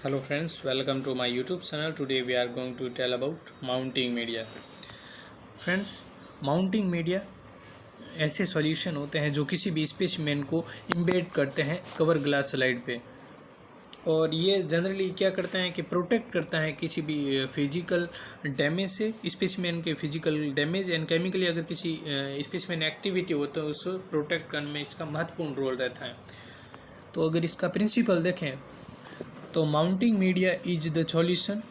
Hello friends, welcome to my YouTube channel. Today we are going to tell about mounting media. Friends, mounting media ऐसे solution होते हैं जो किसी भी specimen को इम्बेड करते हैं कवर ग्लास स्लाइड पे, और ये जनरली क्या करते हैं कि प्रोटेक्ट करता है किसी भी फिजिकल डैमेज से, स्पेसिमेन के फिजिकल डैमेज एंड केमिकली अगर किसी स्पेसिमेन एक्टिविटी होता है उसको प्रोटेक्ट करने में इसका महत्वपूर्ण रोल रहता है। तो अगर इसका प्रिंसिपल देखें तो mounting media is the solution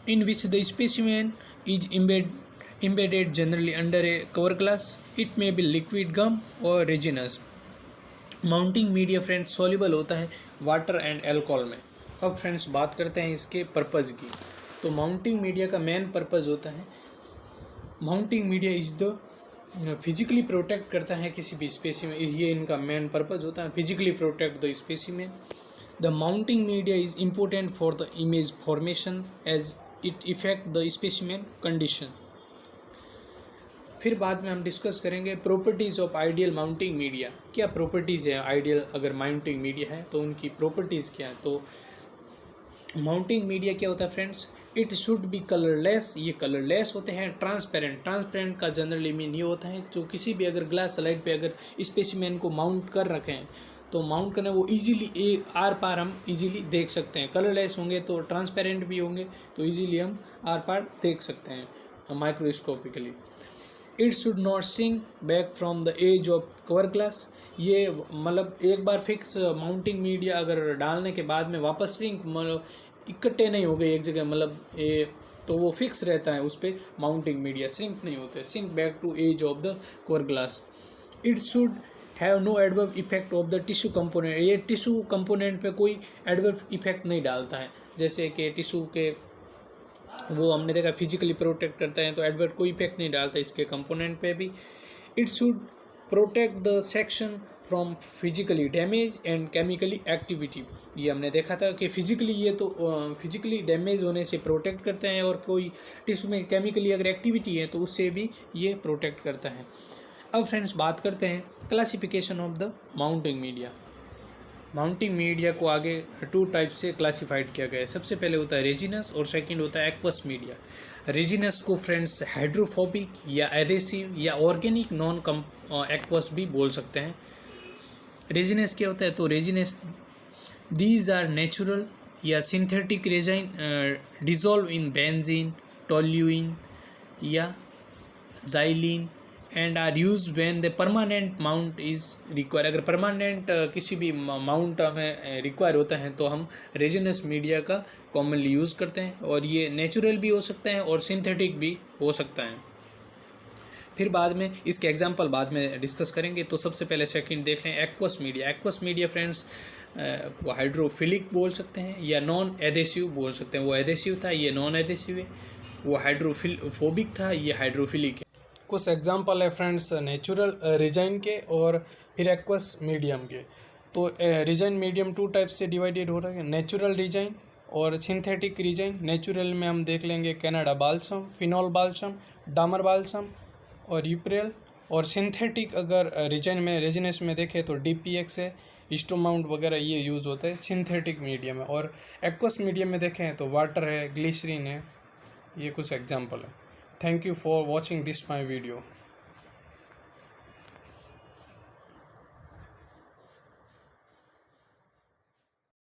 in which the specimen is embedded generally under a cover glass. It may be liquid gum or resinous. Mounting media friends soluble होता है वाटर एंड अल्कोहल में। अब friends बात करते हैं इसके purpose की। तो माउंटिंग मीडिया का मेन पर्पज़ होता है, mounting media is the physically protect करता है किसी भी स्पेसिमेन, ये इनका मेन पर्पज़ होता है, physically protect the specimen. The mounting media is important for the image formation as it effect the specimen condition. फिर बाद में हम डिस्कस करेंगे properties of ideal mounting media. क्या प्रॉपर्टीज़ है आइडियल अगर माउंटिंग मीडिया है तो उनकी प्रॉपर्टीज़ क्या है। तो माउंटिंग मीडिया क्या होता है friends, it should be colourless, ये कलरलेस होते हैं। ट्रांसपेरेंट का जनरली मीन ये होता है जो किसी भी अगर ग्लास स्लाइड पे अगर स्पेसिमेन को माउंट कर रखे हैं तो माउंट करना वो इजीली आर पार हम इजीली देख सकते हैं। कलरलेस होंगे तो ट्रांसपेरेंट भी होंगे तो इजीली हम आर पार देख सकते हैं microscopically. It should not sink back from the edge of cover glass, ये मतलब एक बार फिक्स माउंटिंग मीडिया अगर डालने के बाद में वापस सिंक मतलब इकट्ठे नहीं हो गए एक जगह, मतलब ये तो वो फिक्स रहता है उस पर माउंटिंग मीडिया, सिंक नहीं होते, sink back to edge of the cover glass. It should have no adverb effect of the tissue component, ये टिश्यू कंपोनेंट पे कोई एडवर्ब इफेक्ट नहीं डालता है। जैसे कि टिश्यू के वो हमने देखा फिजिकली प्रोटेक्ट करता है तो एडवर्ब कोई इफेक्ट नहीं डालता इसके कंपोनेंट पे भी। It should protect the section from physically damage and chemically activity, ये हमने देखा था कि फिजिकली ये तो फिजिकली डैमेज होने से प्रोटेक्ट करते हैं और कोई टिश्यू में केमिकली अगर एक्टिविटी है तो उससे भी ये प्रोटेक्ट करता है। अब फ्रेंड्स बात करते हैं classification of the mounting media. Mounting media को आगे 2 टाइप से क्लासिफाइड किया गया है। सबसे पहले होता है रेजिनस और सेकंड होता है एक्वस मीडिया। रेजिनस को फ्रेंड्स हाइड्रोफोबिक या एडेसिव या ऑर्गेनिक नॉन एक्वस भी बोल सकते हैं। रेजिनस क्या होता है, तो रेजिनस दीज आर नेचुरल या synthetic resin dissolve in benzene, toluene या xylene and are use when the permanent mount is require. अगर परमानेंट किसी भी माउंट हमें रिक्वायर होता है तो हम रेजिनस मीडिया का कॉमनली यूज़ करते हैं, और ये नेचुरल भी हो सकते हैं और सिंथेटिक भी हो सकता है। फिर बाद में इसके एग्जांपल बाद में डिस्कस करेंगे। तो सबसे पहले सेकंड देख लें aqueous media. Aqueous media friends वो हाइड्रोफिलिक बोल सकते हैं या नॉन एडेसिव बोल सकते हैं। वो एडेसिव था, ये नॉन एडेसिव है। वो हाइड्रोफोबिक था, ये हाइड्रोफिलिक है। कुछ एग्जांपल है फ्रेंड्स नेचुरल रिजाइन के और फिर एक्वस मीडियम के। तो रिजाइन मीडियम 2 टाइप से डिवाइडेड हो रहा है, नेचुरल रिजाइन और सिंथेटिक रिजाइन। नेचुरल में हम देख लेंगे कनाडा बाल्सम, फिनॉल बाल्सम, डामर बाल्सम और यूप्रेल। और सिंथेटिक अगर रिजाइन में रेजिनस में देखें तो DPX है, स्टोमाउंट वगैरह ये यूज़ होता है सिंथेटिक मीडियम में। और एक्वस मीडियम में देखें तो वाटर है, ग्लिसरीन है, ये कुछ एग्जाम्पल है। Thank you for watching this my video.